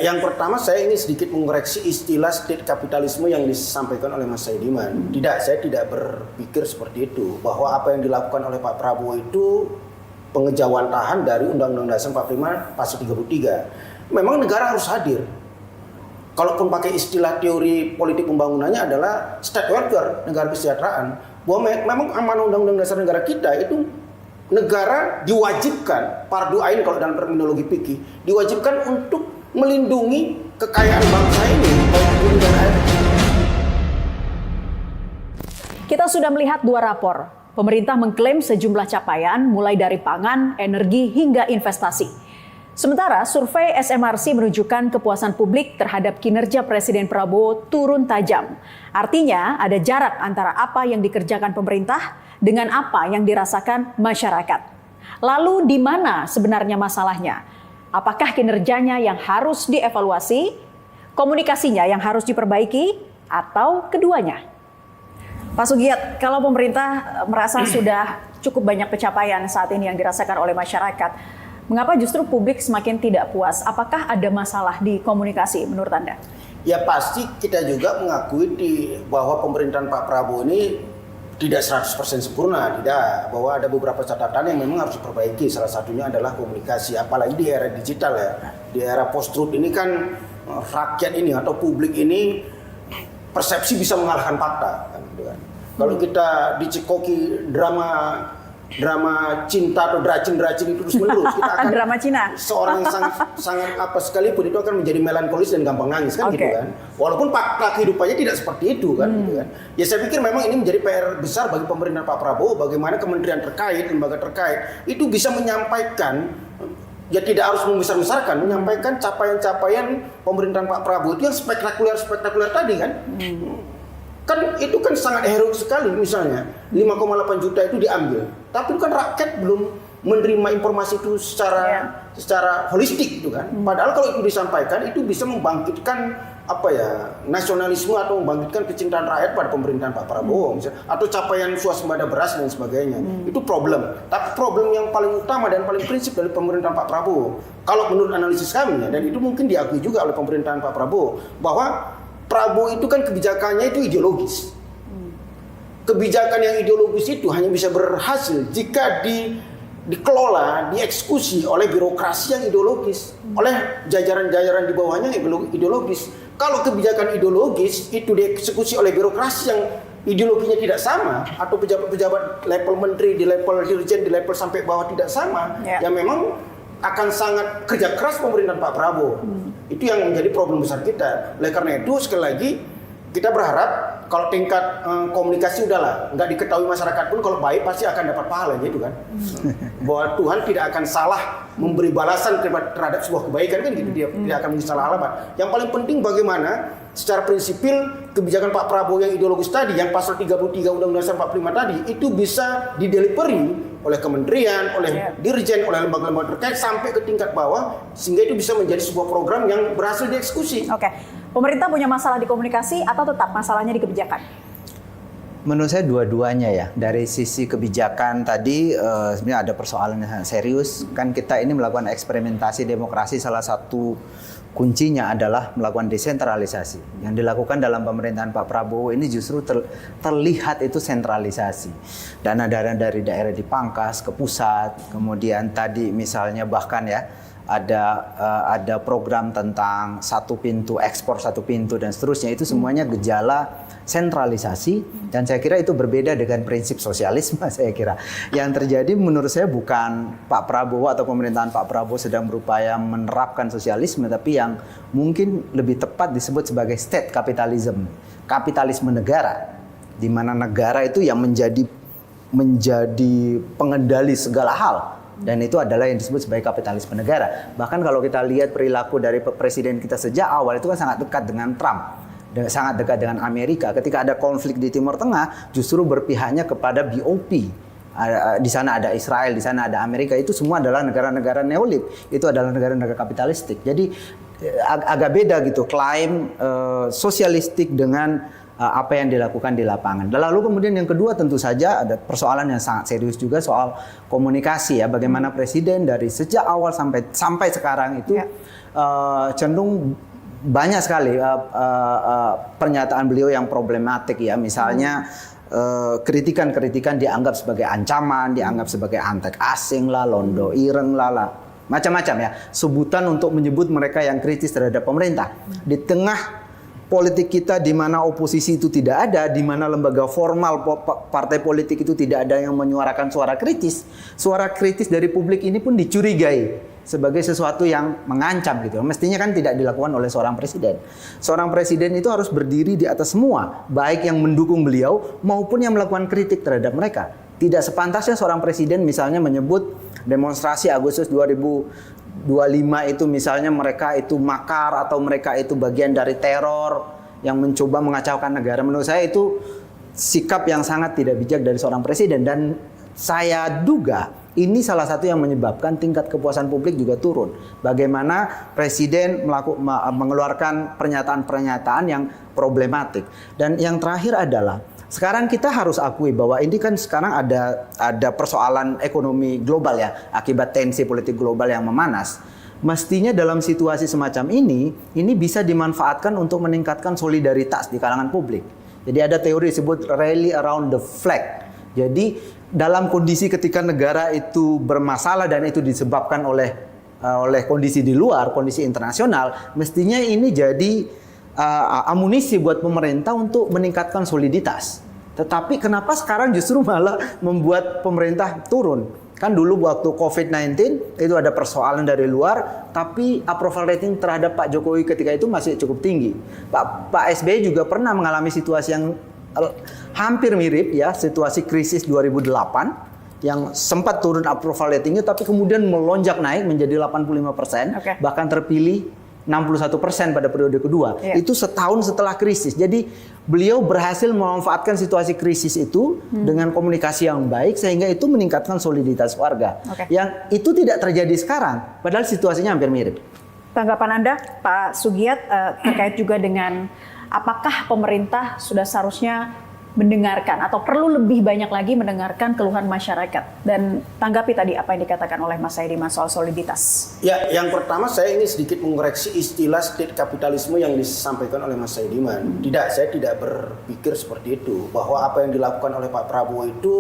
Yang pertama saya ingin sedikit mengoreksi istilah state kapitalisme yang disampaikan oleh Mas Saidiman. Tidak, saya tidak berpikir seperti itu. Bahwa apa yang dilakukan oleh Pak Prabowo itu pengejawantahan dari Undang-Undang Dasar 45 Pasal 33. Memang negara harus hadir. Kalaupun pakai istilah teori politik pembangunannya adalah state welfare, negara kesejahteraan. Bahwa memang amanah Undang-Undang Dasar negara kita itu negara diwajibkan, fardu ain kalau dalam terminologi fikih, diwajibkan untuk melindungi kekayaan bangsa ini. Kita sudah melihat dua rapor. Pemerintah mengklaim sejumlah capaian mulai dari pangan, energi, hingga investasi. Sementara survei SMRC menunjukkan kepuasan publik terhadap kinerja Presiden Prabowo turun tajam. Artinya ada jarak antara apa yang dikerjakan pemerintah dengan apa yang dirasakan masyarakat. Lalu di mana sebenarnya masalahnya? Apakah kinerjanya yang harus dievaluasi, komunikasinya yang harus diperbaiki, atau keduanya? Pak Sugiat, kalau pemerintah merasa sudah cukup banyak pencapaian saat ini yang dirasakan oleh masyarakat, mengapa justru publik semakin tidak puas? Apakah ada masalah di komunikasi menurut Anda? Ya pasti kita juga mengakui bahwa pemerintahan Pak Prabowo ini tidak 100% sempurna, tidak. Bahwa ada beberapa catatan yang memang harus diperbaiki. Salah satunya adalah komunikasi, apalagi di era digital ya. Di era post-truth ini kan rakyat ini atau publik ini persepsi bisa mengalahkan fakta. Kalau kita dicekoki drama cinta atau dracin itu terus menerus, kita akan drama Cina. Seorang yang sangat apa sekalipun itu akan menjadi melankolis dan gampang nangis kan, gitu kan. Walaupun fakta kehidupannya tidak seperti itu kan, gitu kan. Ya saya pikir memang ini menjadi PR besar bagi pemerintahan Pak Prabowo, bagaimana kementerian terkait, lembaga terkait itu bisa menyampaikan, ya tidak harus membesar-besarkan, menyampaikan capaian-capaian pemerintahan Pak Prabowo itu yang spektakuler tadi kan. Kan itu kan sangat heroik sekali, misalnya 5,8 juta itu diambil, tapi kan rakyat belum menerima informasi itu secara holistik itu kan. Padahal kalau itu disampaikan itu bisa membangkitkan nasionalisme atau membangkitkan kecintaan rakyat pada pemerintahan Pak Prabowo misalnya, atau capaian swasembada beras dan sebagainya. Itu problem. Tapi problem yang paling utama dan paling prinsip dari pemerintahan Pak Prabowo, kalau menurut analisis kami ya, dan itu mungkin diakui juga oleh pemerintahan Pak Prabowo, bahwa Prabowo itu kan kebijakannya itu ideologis. Kebijakan yang ideologis itu hanya bisa berhasil jika dikelola, dieksekusi oleh birokrasi yang ideologis, oleh jajaran-jajaran di bawahnya yang ideologis. Kalau kebijakan ideologis itu dieksekusi oleh birokrasi yang ideologinya tidak sama, atau pejabat-pejabat level menteri, di level dirjen, di level sampai bawah tidak sama, ya memang akan sangat kerja keras pemerintahan Pak Prabowo. Itu yang menjadi problem besar kita. Oleh karena itu sekali lagi kita berharap kalau tingkat komunikasi udahlah, nggak diketahui masyarakat pun kalau baik pasti akan dapat pahala gitu kan. Bahwa Tuhan tidak akan salah memberi balasan terhadap sebuah kebaikan kan gitu, dia tidak akan salah alamat. Yang paling penting bagaimana secara prinsipil kebijakan Pak Prabowo yang ideologis tadi, yang pasal 33 Undang-Undang Dasar 45 tadi itu bisa didelivery oleh kementerian, oleh dirjen, oleh lembaga-lembaga terkait sampai ke tingkat bawah, sehingga itu bisa menjadi sebuah program yang berhasil dieksekusi. Oke. Pemerintah punya masalah di komunikasi atau tetap masalahnya di kebijakan? Menurut saya dua-duanya ya. Dari sisi kebijakan tadi sebenarnya ada persoalan yang serius. Kan kita ini melakukan eksperimentasi demokrasi, salah satu kuncinya adalah melakukan desentralisasi. Yang dilakukan dalam pemerintahan Pak Prabowo ini justru terlihat itu sentralisasi. Dana-dana dari daerah dipangkas ke pusat, kemudian tadi misalnya bahkan ya ada program tentang satu pintu, ekspor satu pintu dan seterusnya. Itu semuanya gejala sentralisasi, dan saya kira itu berbeda dengan prinsip sosialisme. Saya kira yang terjadi menurut saya bukan Pak Prabowo atau pemerintahan Pak Prabowo sedang berupaya menerapkan sosialisme, tapi yang mungkin lebih tepat disebut sebagai state capitalism, kapitalisme negara, di mana negara itu yang menjadi pengendali segala hal. Dan itu adalah yang disebut sebagai kapitalisme negara. Bahkan kalau kita lihat perilaku dari presiden kita sejak awal itu kan sangat dekat dengan Trump, sangat dekat dengan Amerika. Ketika ada konflik di Timur Tengah, justru berpihaknya kepada BOP. Di sana ada Israel, di sana ada Amerika. Itu semua adalah negara-negara neolib. Itu adalah negara-negara kapitalistik. Jadi agak beda gitu klaim sosialistik dengan apa yang dilakukan di lapangan. Lalu kemudian yang kedua tentu saja ada persoalan yang sangat serius juga soal komunikasi ya, bagaimana presiden dari sejak awal sampai sekarang itu cenderung banyak sekali pernyataan beliau yang problematik ya, misalnya kritikan-kritikan dianggap sebagai ancaman, dianggap sebagai antek asing lah, londo ireng lah, macam-macam ya, sebutan untuk menyebut mereka yang kritis terhadap pemerintah. Di tengah politik kita di mana oposisi itu tidak ada, di mana lembaga formal partai politik itu tidak ada yang menyuarakan suara kritis. Suara kritis dari publik ini pun dicurigai sebagai sesuatu yang mengancam gitu. Mestinya kan tidak dilakukan oleh seorang presiden. Seorang presiden itu harus berdiri di atas semua, baik yang mendukung beliau maupun yang melakukan kritik terhadap mereka. Tidak sepantasnya seorang presiden misalnya menyebut demonstrasi Agustus 2025 itu misalnya mereka itu makar atau mereka itu bagian dari teror yang mencoba mengacaukan negara. Menurut saya itu sikap yang sangat tidak bijak dari seorang presiden, dan saya duga ini salah satu yang menyebabkan tingkat kepuasan publik juga turun. Bagaimana presiden mengeluarkan pernyataan-pernyataan yang problematik. Dan yang terakhir adalah sekarang kita harus akui bahwa ini kan sekarang ada persoalan ekonomi global ya, akibat tensi politik global yang memanas. Mestinya dalam situasi semacam ini bisa dimanfaatkan untuk meningkatkan solidaritas di kalangan publik. Jadi ada teori disebut rally around the flag. Jadi dalam kondisi ketika negara itu bermasalah dan itu disebabkan oleh kondisi di luar, kondisi internasional, mestinya ini jadi amunisi buat pemerintah untuk meningkatkan soliditas. Tetapi kenapa sekarang justru malah membuat pemerintah turun? Kan dulu waktu COVID-19 itu ada persoalan dari luar, tapi approval rating terhadap Pak Jokowi ketika itu masih cukup tinggi. Pak SBY juga pernah mengalami situasi yang hampir mirip ya, situasi krisis 2008 yang sempat turun approval ratingnya, tapi kemudian melonjak naik menjadi 85%, bahkan terpilih 61% pada periode kedua. Itu setahun setelah krisis. Jadi beliau berhasil memanfaatkan situasi krisis itu dengan komunikasi yang baik sehingga itu meningkatkan soliditas warga. Yang itu tidak terjadi sekarang, padahal situasinya hampir mirip. Tanggapan Anda, Pak Sugiat, terkait juga dengan apakah pemerintah sudah seharusnya mendengarkan atau perlu lebih banyak lagi mendengarkan keluhan masyarakat, dan tanggapi tadi apa yang dikatakan oleh Mas Saidiman soal soliditas. Ya, yang pertama saya ingin sedikit mengoreksi istilah state kapitalisme yang disampaikan oleh Mas Saidiman. Tidak, saya tidak berpikir seperti itu, bahwa apa yang dilakukan oleh Pak Prabowo itu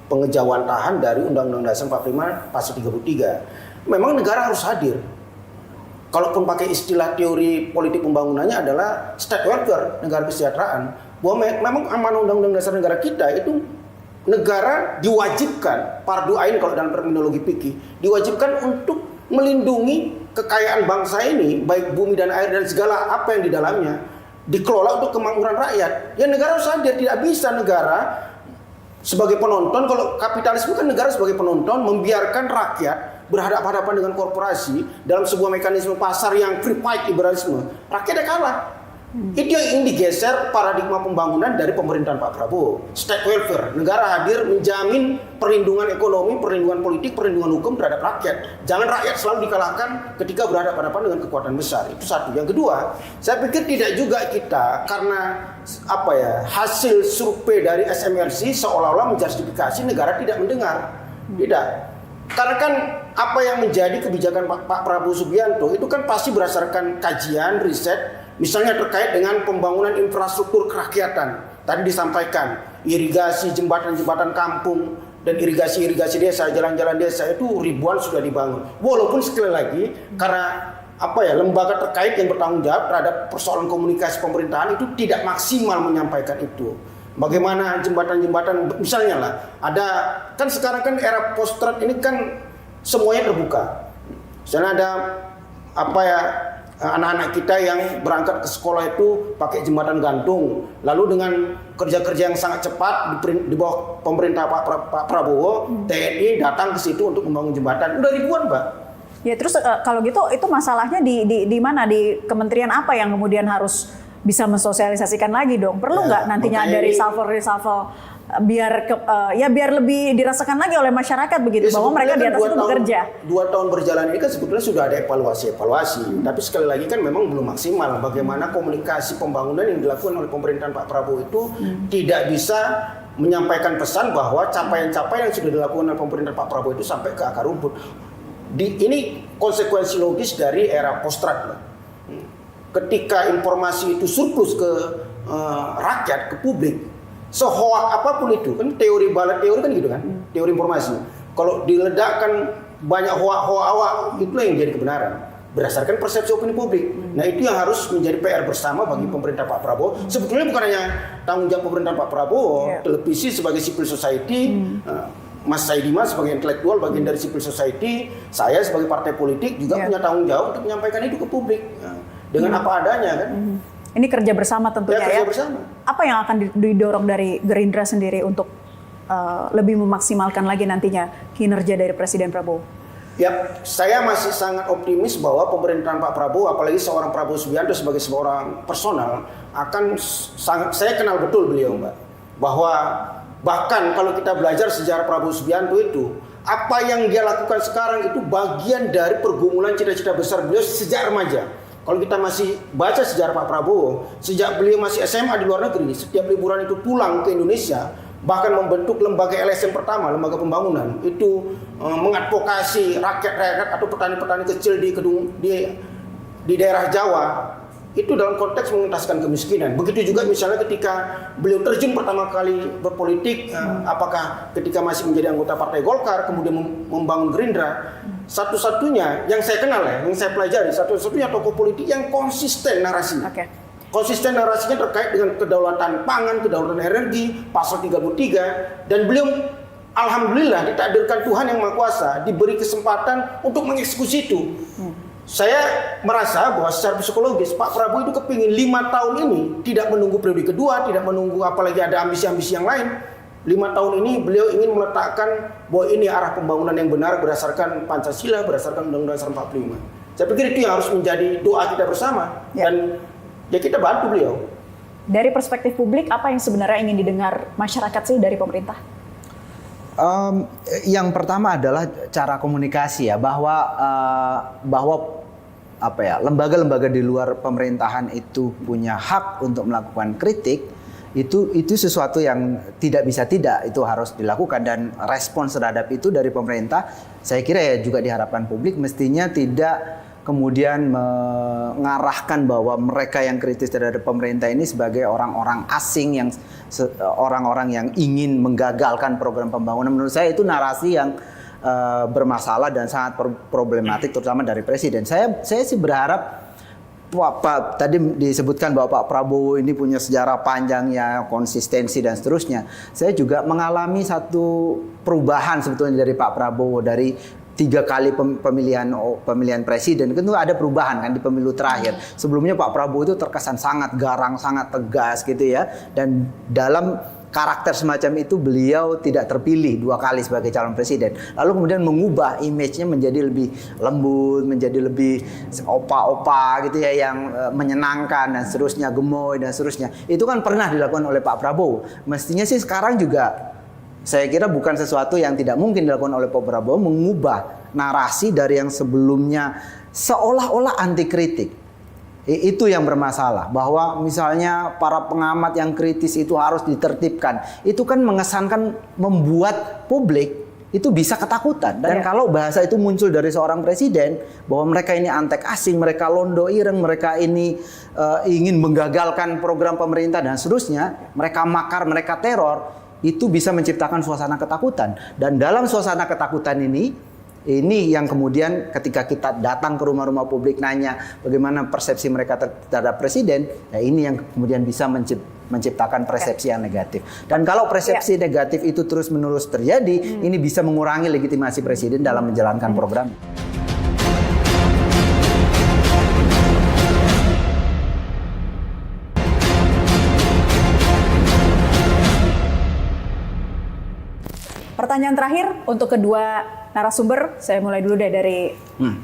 pengejawantahan dari Undang-Undang Dasar 45 Pasal 33. Memang negara harus hadir. Kalaupun pakai istilah teori politik pembangunannya adalah state welfare, negara kesejahteraan. Bahwa memang amanah Undang-Undang Dasar negara kita itu negara diwajibkan, fardu ain kalau dalam terminologi fikih, diwajibkan untuk melindungi kekayaan bangsa ini, baik bumi dan air dan segala apa yang di dalamnya, dikelola untuk kemakmuran rakyat. Ya negara harus hadir, tidak bisa negara sebagai penonton. Kalau kapitalisme kan negara sebagai penonton membiarkan rakyat berhadapan-hadapan dengan korporasi dalam sebuah mekanisme pasar yang free fight liberalisme. Rakyatnya kalah. Itu yang ingin digeser paradigma pembangunan dari pemerintahan Pak Prabowo. State welfare, negara hadir menjamin perlindungan ekonomi, perlindungan politik, perlindungan hukum terhadap rakyat. Jangan rakyat selalu dikalahkan ketika berhadapan-hadapan dengan kekuatan besar. Itu satu. Yang kedua, saya pikir tidak juga kita karena hasil survei dari SMRC seolah-olah menjustifikasi negara tidak mendengar. Tidak. Karena kan apa yang menjadi kebijakan Pak Prabowo Subianto itu kan pasti berdasarkan kajian, riset. Misalnya terkait dengan pembangunan infrastruktur kerakyatan. Tadi disampaikan irigasi, jembatan-jembatan kampung, dan irigasi-irigasi desa, jalan-jalan desa itu ribuan sudah dibangun. Walaupun sekali lagi karena lembaga terkait yang bertanggung jawab terhadap persoalan komunikasi pemerintahan itu tidak maksimal menyampaikan itu. Bagaimana jembatan-jembatan, misalnya lah, ada kan sekarang kan era post-truth ini kan semuanya terbuka. Misalnya ada anak-anak kita yang berangkat ke sekolah itu pakai jembatan gantung. Lalu dengan kerja-kerja yang sangat cepat di bawah pemerintah Pak Prabowo, TNI datang ke situ untuk membangun jembatan. Udah ribuan, Mbak. Ya terus kalau gitu itu masalahnya di mana? Di kementerian apa yang kemudian harus bisa mensosialisasikan lagi dong? Perlu nggak nantinya ada reshuffle biar lebih dirasakan lagi oleh masyarakat begitu, Ya, bahwa mereka di atas itu bekerja. 2 tahun berjalan ini kan sebetulnya sudah ada evaluasi. Tapi sekali lagi kan memang belum maksimal. Bagaimana komunikasi pembangunan yang dilakukan oleh pemerintahan Pak Prabowo itu tidak bisa menyampaikan pesan bahwa capaian-capaian yang sudah dilakukan oleh pemerintahan Pak Prabowo itu sampai ke akar rumput. Ini konsekuensi logis dari era post-truck. Ketika informasi itu surplus ke rakyat, ke publik, sehoak apapun itu, kan teori balat teori kan gitu kan, teori informasi. Kalau diledakkan banyak hoak-hoak, itulah yang jadi kebenaran berdasarkan persepsi opini publik. Nah, itu yang harus menjadi PR bersama bagi pemerintah Pak Prabowo. Sebetulnya bukan hanya tanggung jawab pemerintah Pak Prabowo, televisi sebagai civil society, Mas Saidiman sebagai intelektual bagian dari civil society, saya sebagai partai politik juga punya tanggung jawab untuk menyampaikan itu ke publik dengan apa adanya kan. Ini kerja bersama tentunya kerja bersama. Apa yang akan didorong dari Gerindra sendiri untuk lebih memaksimalkan lagi nantinya kinerja dari Presiden Prabowo? Ya, saya masih sangat optimis bahwa pemerintahan Pak Prabowo, apalagi seorang Prabowo Subianto sebagai seorang personal, akan sangat, saya kenal betul beliau, Mbak. Bahwa bahkan kalau kita belajar sejarah Prabowo Subianto itu, apa yang dia lakukan sekarang itu bagian dari pergumulan cita-cita besar beliau sejak remaja. Kalau kita masih baca sejarah Pak Prabowo, sejak beliau masih SMA di luar negeri, setiap liburan itu pulang ke Indonesia, bahkan membentuk lembaga LSM pertama, lembaga pembangunan, itu mengadvokasi rakyat-rakyat atau petani-petani kecil di daerah Jawa, itu dalam konteks mengentaskan kemiskinan. Begitu juga misalnya ketika beliau terjun pertama kali berpolitik, apakah ketika masih menjadi anggota Partai Golkar, kemudian membangun Gerindra, satu-satunya yang saya kenal yang saya pelajari, satu-satunya tokoh politik yang konsisten narasinya. Konsisten narasinya terkait dengan kedaulatan pangan, kedaulatan energi, pasal 33, dan beliau alhamdulillah ditakdirkan Tuhan Yang Maha Kuasa diberi kesempatan untuk mengeksekusi itu. Saya merasa bahwa secara psikologis Pak Prabowo itu kepingin 5 tahun ini tidak menunggu periode kedua, tidak menunggu apalagi ada ambisi-ambisi yang lain. 5 tahun ini beliau ingin meletakkan bahwa ini arah pembangunan yang benar berdasarkan Pancasila, berdasarkan Undang-Undang Dasar 45. Saya pikir itu yang harus menjadi doa kita bersama. Dan ya kita bantu beliau. Dari perspektif publik, apa yang sebenarnya ingin didengar masyarakat sih dari pemerintah? Yang pertama adalah cara komunikasi ya, bahwa lembaga-lembaga di luar pemerintahan itu punya hak untuk melakukan kritik. Itu sesuatu yang tidak bisa tidak, itu harus dilakukan, dan respons terhadap itu dari pemerintah saya kira ya juga diharapkan publik mestinya tidak kemudian mengarahkan bahwa mereka yang kritis terhadap pemerintah ini sebagai orang-orang asing, yang orang-orang yang ingin menggagalkan program pembangunan. Menurut saya itu narasi yang bermasalah dan sangat problematik, terutama dari presiden. Saya sih berharap tadi disebutkan bahwa Pak Prabowo ini punya sejarah panjang ya, konsistensi dan seterusnya. Saya juga mengalami satu perubahan sebetulnya dari Pak Prabowo dari 3 kali pemilihan presiden. Itu ada perubahan kan di pemilu terakhir. Sebelumnya Pak Prabowo itu terkesan sangat garang, sangat tegas gitu ya. Dan dalam karakter semacam itu beliau tidak terpilih 2 kali sebagai calon presiden. Lalu kemudian mengubah image-nya menjadi lebih lembut, menjadi lebih opa-opa gitu ya, yang menyenangkan dan seterusnya, gemoy dan seterusnya. Itu kan pernah dilakukan oleh Pak Prabowo. Mestinya sih sekarang juga saya kira bukan sesuatu yang tidak mungkin dilakukan oleh Pak Prabowo, mengubah narasi dari yang sebelumnya seolah-olah anti kritik. Itu yang bermasalah, bahwa misalnya para pengamat yang kritis itu harus ditertibkan. Itu kan mengesankan, membuat publik itu bisa ketakutan. Dan kalau bahasa itu muncul dari seorang presiden, bahwa mereka ini antek asing, mereka londo ireng, mereka ini ingin menggagalkan program pemerintah dan seterusnya, mereka makar, mereka teror, itu bisa menciptakan suasana ketakutan. Dan dalam suasana ketakutan ini yang kemudian ketika kita datang ke rumah-rumah publik nanya bagaimana persepsi mereka terhadap presiden, ya ini yang kemudian bisa menciptakan persepsi yang negatif. Dan kalau persepsi negatif itu terus-menerus terjadi, ini bisa mengurangi legitimasi presiden dalam menjalankan program. Pertanyaan terakhir untuk kedua narasumber, saya mulai dulu dari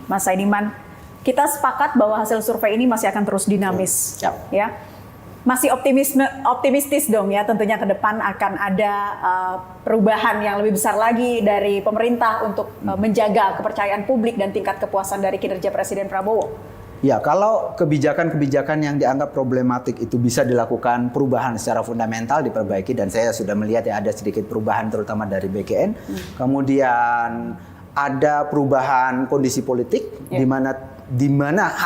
Mas Saidiman. Kita sepakat bahwa hasil survei ini masih akan terus dinamis, ya. masih optimistis dong ya, tentunya ke depan akan ada perubahan yang lebih besar lagi dari pemerintah untuk menjaga kepercayaan publik dan tingkat kepuasan dari kinerja Presiden Prabowo. Ya, kalau kebijakan-kebijakan yang dianggap problematik itu bisa dilakukan perubahan secara fundamental, diperbaiki, dan saya sudah melihat ya ada sedikit perubahan terutama dari BKN. Kemudian ada perubahan kondisi politik di mana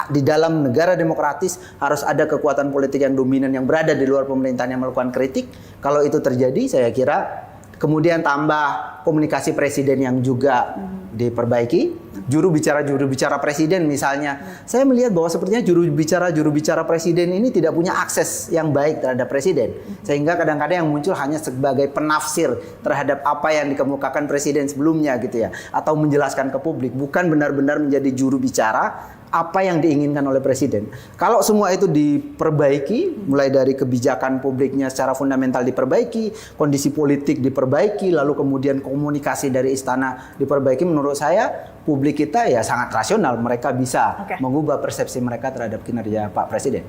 di dalam negara demokratis harus ada kekuatan politik yang dominan yang berada di luar pemerintahan yang melakukan kritik. Kalau itu terjadi, saya kira kemudian tambah komunikasi presiden yang juga diperbaiki. Juru bicara presiden misalnya, saya melihat bahwa sepertinya juru bicara presiden ini tidak punya akses yang baik terhadap presiden, sehingga kadang-kadang yang muncul hanya sebagai penafsir terhadap apa yang dikemukakan presiden sebelumnya gitu ya, atau menjelaskan ke publik, bukan benar-benar menjadi juru bicara apa yang diinginkan oleh presiden. Kalau semua itu diperbaiki, mulai dari kebijakan publiknya secara fundamental diperbaiki, kondisi politik diperbaiki, lalu kemudian komunikasi dari istana diperbaiki, menurut saya publik kita ya sangat rasional, mereka bisa mengubah persepsi mereka terhadap kinerja Pak Presiden.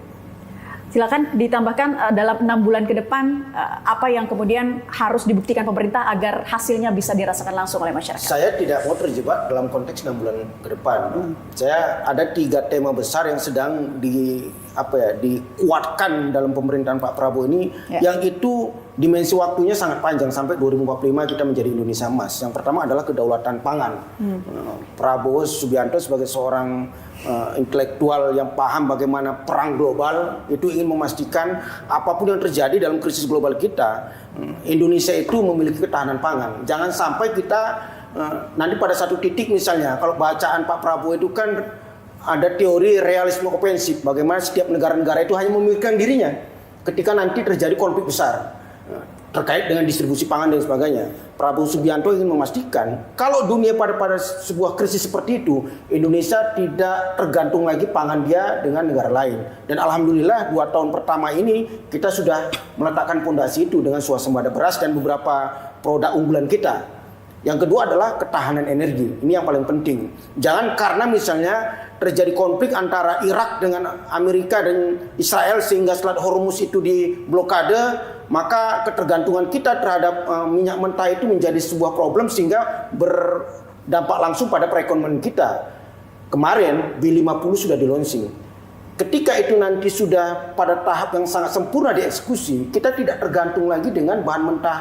Silakan ditambahkan dalam 6 bulan ke depan apa yang kemudian harus dibuktikan pemerintah agar hasilnya bisa dirasakan langsung oleh masyarakat. Saya tidak mau terjebak dalam konteks 6 bulan ke depan. Saya ada 3 tema besar yang sedang dikuatkan dalam pemerintahan Pak Prabowo ini, yang itu dimensi waktunya sangat panjang sampai 2045 kita menjadi Indonesia Emas. Yang pertama adalah kedaulatan pangan. Prabowo Subianto sebagai seorang intelektual yang paham bagaimana perang global itu ingin memastikan apapun yang terjadi dalam krisis global kita, Indonesia itu memiliki ketahanan pangan. Jangan sampai kita nanti pada satu titik misalnya, kalau bacaan Pak Prabowo itu kan ada teori realisme ofensif, bagaimana setiap negara-negara itu hanya memikirkan dirinya ketika nanti terjadi konflik besar terkait dengan distribusi pangan dan sebagainya. Prabowo Subianto ingin memastikan kalau dunia pada sebuah krisis seperti itu, Indonesia tidak tergantung lagi pangan dia dengan negara lain. Dan alhamdulillah 2 tahun pertama ini kita sudah meletakkan fondasi itu dengan swasembada beras dan beberapa produk unggulan kita. Yang kedua adalah ketahanan energi. Ini yang paling penting. Jangan karena misalnya terjadi konflik antara Irak dengan Amerika dan Israel sehingga Selat Hormuz itu diblokade, maka ketergantungan kita terhadap minyak mentah itu menjadi sebuah problem sehingga berdampak langsung pada perekonomian kita. Kemarin B50 sudah di-launching. Ketika itu nanti sudah pada tahap yang sangat sempurna dieksekusi, kita tidak tergantung lagi dengan bahan mentah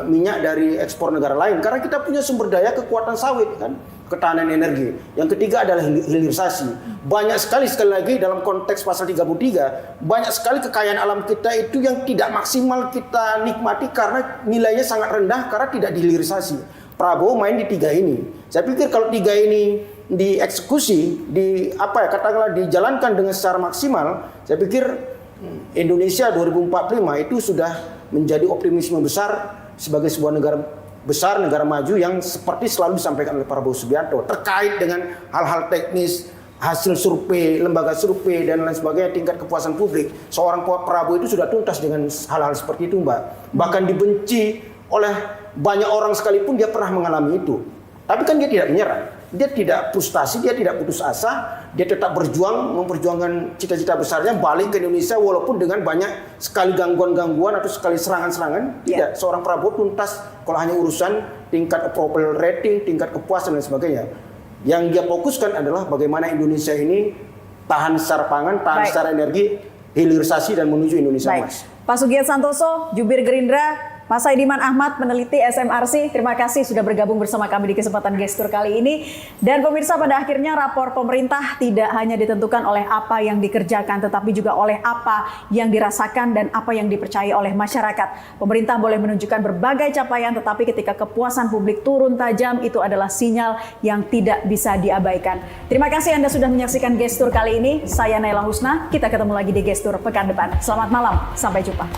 minyak dari ekspor negara lain, karena kita punya sumber daya kekuatan sawit kan, ketahanan energi. Yang ketiga adalah hilirisasi. Banyak sekali lagi dalam konteks pasal 33, banyak sekali kekayaan alam kita itu yang tidak maksimal kita nikmati karena nilainya sangat rendah karena tidak dihilirisasi. Prabowo main di 3 ini. Saya pikir kalau 3 ini dieksekusi, katakanlah dijalankan dengan secara maksimal, saya pikir Indonesia 2045 itu sudah menjadi optimisme besar sebagai sebuah negara besar, negara maju yang seperti selalu disampaikan oleh Prabowo Subianto terkait dengan hal-hal teknis, hasil survei, lembaga survei dan lain sebagainya, tingkat kepuasan publik. Seorang Prabowo itu sudah tuntas dengan hal-hal seperti itu, Mbak. Bahkan dibenci oleh banyak orang sekalipun dia pernah mengalami itu. Tapi kan dia tidak menyerah. Dia tidak frustasi, dia tidak putus asa, dia tetap berjuang, memperjuangkan cita-cita besarnya, balik ke Indonesia walaupun dengan banyak sekali gangguan-gangguan atau sekali serangan-serangan. Tidak, seorang Prabowo tuntas kalau hanya urusan tingkat approval rating, tingkat kepuasan dan sebagainya. Yang dia fokuskan adalah bagaimana Indonesia ini tahan secara pangan, tahan secara energi, hilirisasi dan menuju Indonesia Emas. Pak Sugiat Santoso, Jubir Gerindra, Mas Saidiman Ahmad, peneliti SMRC, terima kasih sudah bergabung bersama kami di kesempatan Gestur kali ini. Dan pemirsa, pada akhirnya rapor pemerintah tidak hanya ditentukan oleh apa yang dikerjakan, tetapi juga oleh apa yang dirasakan dan apa yang dipercayai oleh masyarakat. Pemerintah boleh menunjukkan berbagai capaian, tetapi ketika kepuasan publik turun tajam, itu adalah sinyal yang tidak bisa diabaikan. Terima kasih Anda sudah menyaksikan Gestur kali ini. Saya Naila Husna, kita ketemu lagi di Gestur pekan depan. Selamat malam, sampai jumpa.